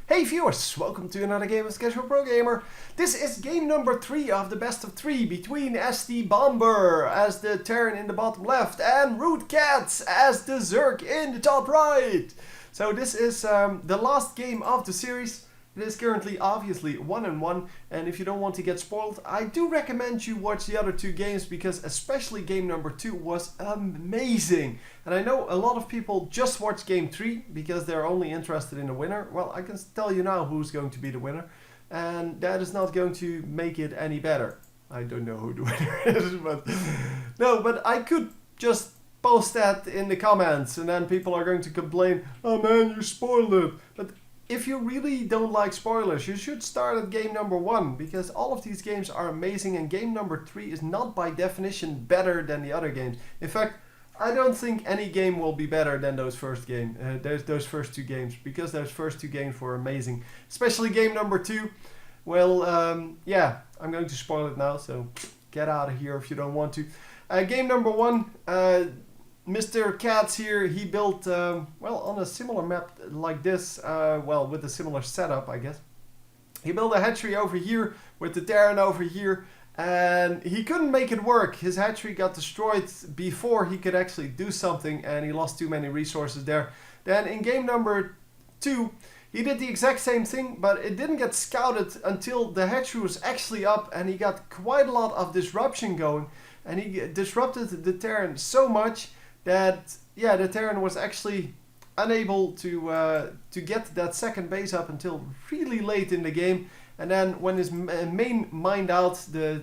Hey viewers, welcome to another game of Casual Pro Gamer. This is game number 3 of the best of 3 between STBomber as the Terran in the bottom left and CatZ as the Zerg in the top right. So this is the last game of the series. It is currently obviously 1-1, and if you don't want to get spoiled, I do recommend you watch the other two games because especially game number 2 was amazing. And I know a lot of people just watch game 3 because they're only interested in the winner. Well, I can tell you now who's going to be the winner, and that is not going to make it any better. I don't know who the winner is, but I could just post that in the comments and then people are going to complain, oh man, you spoiled it. But if you really don't like spoilers, you should start at game number 1 because all of these games are amazing and game number 3 is not by definition better than the other games. In fact, I don't think any game will be better than those first two games because those first two games were amazing. Especially game number 2. Well, yeah, I'm going to spoil it now, so get out of here if you don't want to. Game number 1, Mr. CatZ here, he built, well, on a similar map like this, well, with a similar setup, I guess. He built a hatchery over here with the Terran over here, and he couldn't make it work. His hatchery got destroyed before he could actually do something, and he lost too many resources there. Then in game number 2, he did the exact same thing, but it didn't get scouted until the hatchery was actually up, and he got quite a lot of disruption going, and he disrupted the Terran so much that, yeah, the Terran was actually unable to get that second base up until really late in the game. And then when his main mined out, the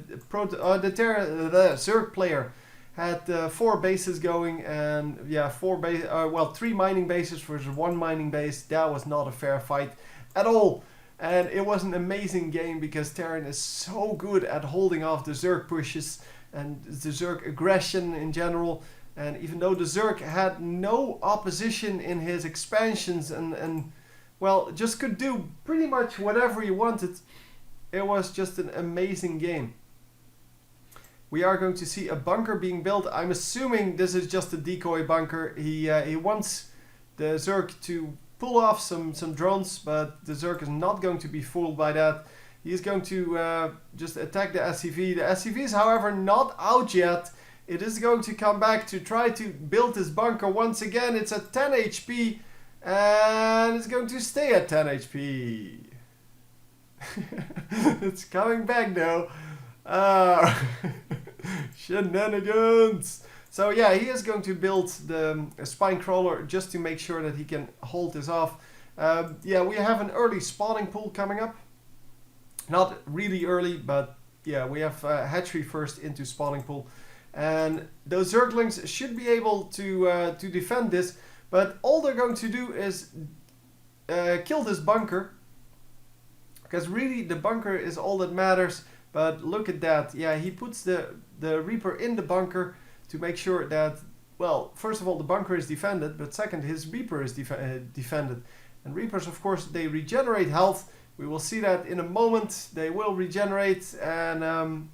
Zerg player had 4 bases going, and yeah, 3 mining bases versus 1 mining base. That was not a fair fight at all. And it was an amazing game because Terran is so good at holding off the Zerg pushes and the Zerg aggression in general. And even though the Zerg had no opposition in his expansions and well, just could do pretty much whatever he wanted, it was just an amazing game. We are going to see a bunker being built. I'm assuming this is just a decoy bunker. He wants the Zerg to pull off some drones, but the Zerg is not going to be fooled by that. He is going to just attack the SCV. The SCV is, however, not out yet. It is going to come back to try to build this bunker once again. It's at 10 HP and it's going to stay at 10 HP. It's coming back though. Shenanigans. So yeah, he is going to build the spine crawler just to make sure that he can hold this off. Yeah, we have an early spawning pool coming up. Not really early, but yeah, we have hatchery first into spawning pool. And those Zerglings should be able to defend this, but all they're going to do is kill this bunker, because really the bunker is all that matters. But look at that, yeah, he puts the Reaper in the bunker to make sure that, well, first of all the bunker is defended, but second his Reaper is defended. And Reapers, of course, they regenerate health. We will see that in a moment. They will regenerate, and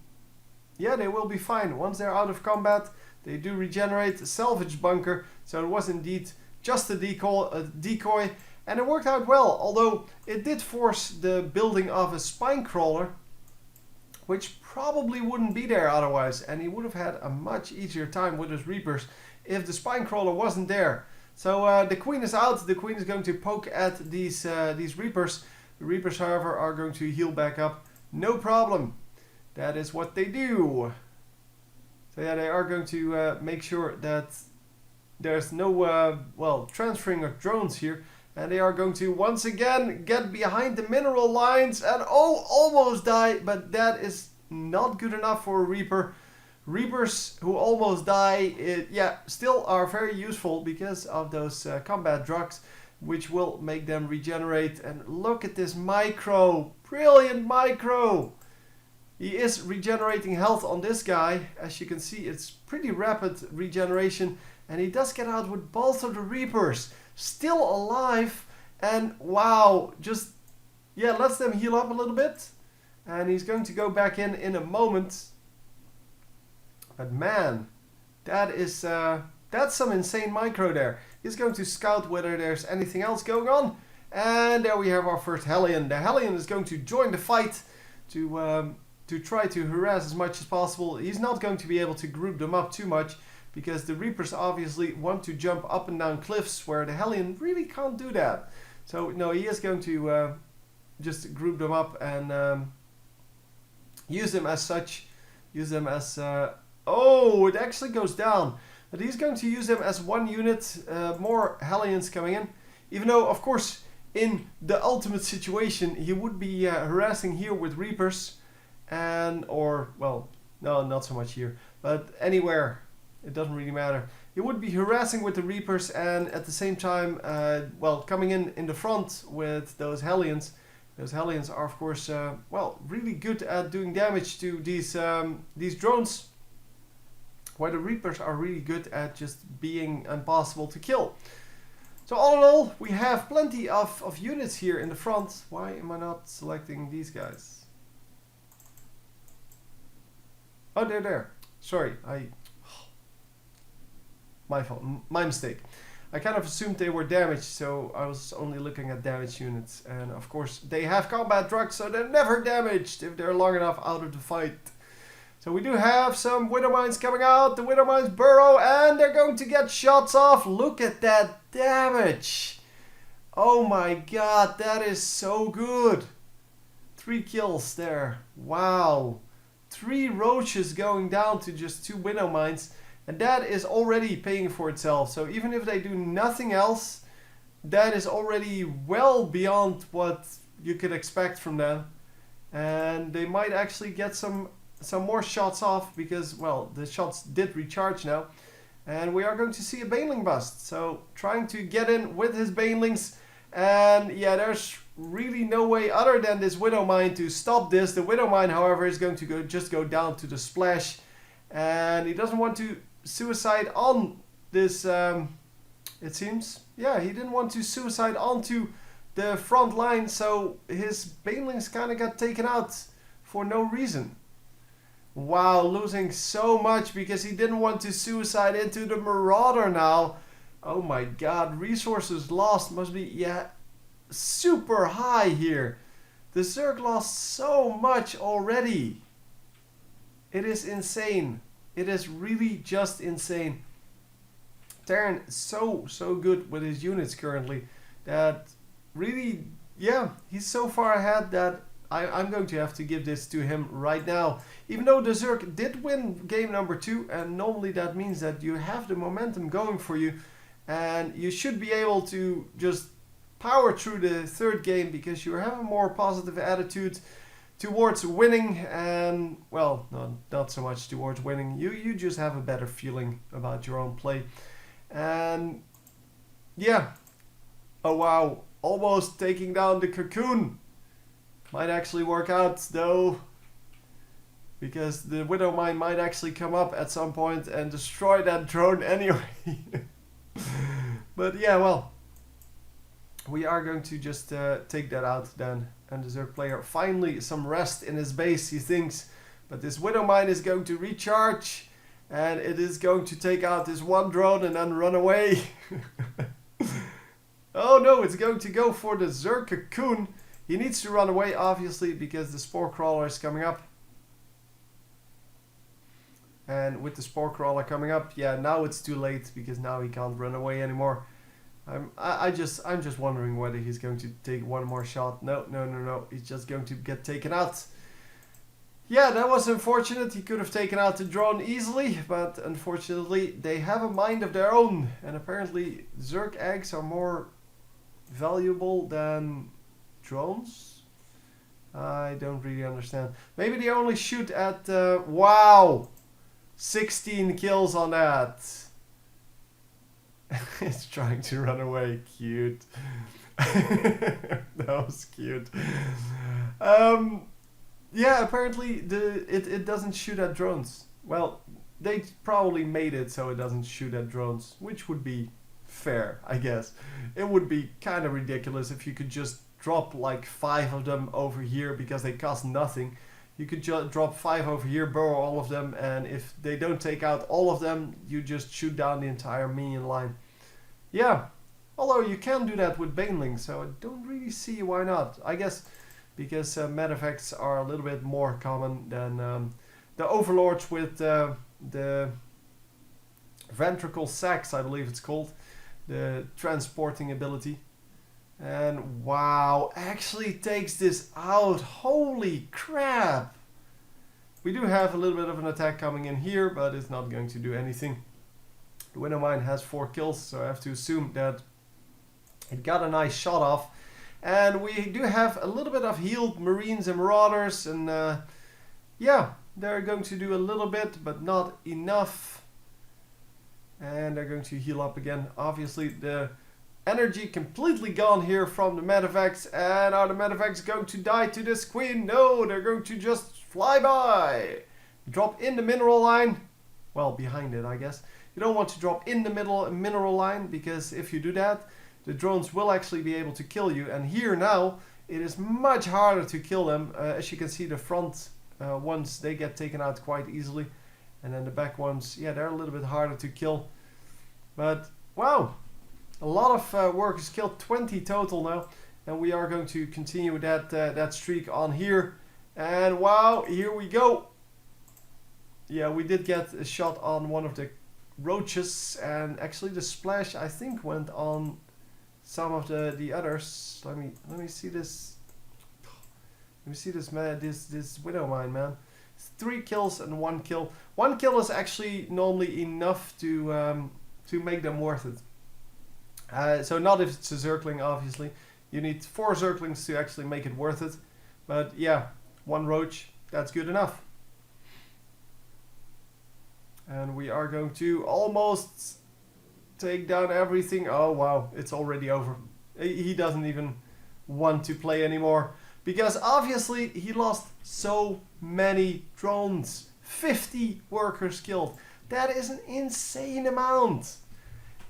yeah, they will be fine. Once they're out of combat, they do regenerate. Salvage bunker. So it was indeed just a decoy. And it worked out well. Although it did force the building of a spine crawler, which probably wouldn't be there otherwise. And he would have had a much easier time with his Reapers if the spine crawler wasn't there. So the Queen is out. The Queen is going to poke at these Reapers. The Reapers, however, are going to heal back up. No problem. That is what they do. So yeah, they are going to make sure that there's no, well, transferring of drones here. And they are going to once again get behind the mineral lines and, oh, almost die. But that is not good enough for a Reaper. Reapers who almost die, yeah, still are very useful because of those combat drugs, which will make them regenerate. And look at this micro. Brilliant micro. He is regenerating health on this guy. As you can see, it's pretty rapid regeneration. And he does get out with both of the Reapers. Still alive. And wow, just, yeah, lets them heal up a little bit. And he's going to go back in a moment. But man, that is, that's some insane micro there. He's going to scout whether there's anything else going on. And there we have our first Hellion. The Hellion is going to join the fight to try to harass as much as possible. He's not going to be able to group them up too much because the Reapers obviously want to jump up and down cliffs where the Hellion really can't do that. So no, he is going to just group them up and use them as such. Use them as... oh, it actually goes down. But he's going to use them as one unit. More Hellions coming in. Even though, of course, in the ultimate situation, he would be harassing here with Reapers. Or, well, no, not so much here. But anywhere. It doesn't really matter. He would be harassing with the Reapers and at the same time, well, coming in the front with those Hellions. Those Hellions are, of course, well, really good at doing damage to these drones. While the Reapers are really good at just being impossible to kill. So all in all, we have plenty of units here in the front. Why am I not selecting these guys? Oh, they're there. Sorry, my fault, my mistake. I kind of assumed they were damaged, so I was only looking at damaged units. And of course, they have combat drugs, so they're never damaged if they're long enough out of the fight. So we do have some Widow Mines coming out. The Widow Mines burrow, and they're going to get shots off. Look at that damage. Oh my god, that is so good. 3 kills there. Wow. 3 roaches going down to just 2 Widow Mines. And that is already paying for itself. So even if they do nothing else, that is already well beyond what you could expect from them. And they might actually get some more shots off because, well, the shots did recharge now. And we are going to see a Baneling bust. So trying to get in with his Banelings. And yeah, there's really no way other than this Widow Mine to stop this. The Widow Mine, however, is going to just go down to the splash. And he doesn't want to suicide on this, it seems. Yeah, he didn't want to suicide onto the front line, so his Banelings kind of got taken out for no reason. Wow, losing so much because he didn't want to suicide into the Marauder now. Oh my god, resources lost must be, yeah, super high here. The Zerg lost so much already. It is insane. It is really just insane. Terran is so good with his units currently that really, yeah, he's so far ahead that I'm going to have to give this to him right now. Even though the Zerg did win game number 2, and normally that means that you have the momentum going for you and you should be able to just power through the 3rd game because you have a more positive attitude towards winning, and well, not so much towards winning. You just have a better feeling about your own play. And yeah, oh wow, almost taking down the Cocoon. Might actually work out though, because the Widow Mine might actually come up at some point and destroy that drone anyway. But yeah, well, we are going to just take that out then. And the Zerg player finally some rest in his base, he thinks. But this Widow Mine is going to recharge. And it is going to take out this one drone and then run away. Oh no, it's going to go for the Zerg Cocoon. He needs to run away, obviously, because the Spore Crawler is coming up. And with the Spore Crawler coming up, yeah, now it's too late because now he can't run away anymore. I'm just wondering whether he's going to take one more shot. No. He's just going to get taken out. Yeah, that was unfortunate. He could have taken out the drone easily, but unfortunately they have a mind of their own. And apparently Zerg eggs are more valuable than drones. I don't really understand. Maybe they only shoot at... wow! 16 kills on that. It's trying to run away. Cute. That was cute. Yeah, apparently it doesn't shoot at drones. Well, they probably made it so it doesn't shoot at drones, which would be fair, I guess. It would be kind of ridiculous if you could just drop like 5 of them over here because they cost nothing. You could just drop 5 over here, burrow all of them, and if they don't take out all of them, you just shoot down the entire minion line. Yeah, Although you can do that with Baneling, so I don't really see why not. I guess because medevacts are a little bit more common than the overlords with the ventricle sacs, I believe it's called. The transporting ability. And wow, actually takes this out. Holy crap! We do have a little bit of an attack coming in here, but it's not going to do anything. The Widowmine has 4 kills, so I have to assume that it got a nice shot off. And we do have a little bit of healed Marines and Marauders, and yeah, they're going to do a little bit, but not enough. And they're going to heal up again. Obviously, the energy completely gone here from the medevacts. And are the medevacts going to die to this queen? No, they're going to just fly by. Drop in the mineral line. Well, behind it, I guess. You don't want to drop in the mineral line, because if you do that, the drones will actually be able to kill you. And here now, it is much harder to kill them. As you can see, the front ones, they get taken out quite easily. And then the back ones, yeah, they're a little bit harder to kill. But, wow, a lot of workers killed, 20 total now. And we are going to continue that streak on here. And wow, here we go. Yeah, we did get a shot on one of the roaches. And actually the splash, I think, went on some of the others. Let me see this. Let me see this, man. This Widowmine, man. 3 kills and 1 kill. 1 kill is actually normally enough to make them worth it. So not if it's a Zergling, obviously. You need 4 Zerglings to actually make it worth it. But yeah, 1 roach, that's good enough. And we are going to almost take down everything. Oh wow, it's already over. He doesn't even want to play anymore. Because obviously he lost so many drones. 50 workers killed. That is an insane amount.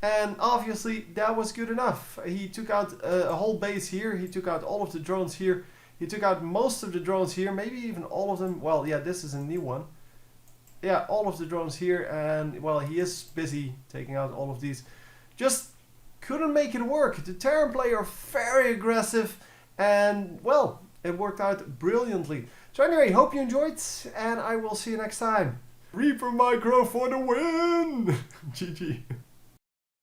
And obviously that was good enough. He took out a whole base here. He took out all of the drones here. He took out most of the drones here. Maybe even all of them. Well, yeah, this is a new one. Yeah, all of the drones here. And, well, he is busy taking out all of these. Just couldn't make it work. The Terran player very aggressive. And, well, it worked out brilliantly. So anyway, hope you enjoyed. And I will see you next time. Reaper Micro for the win! GG.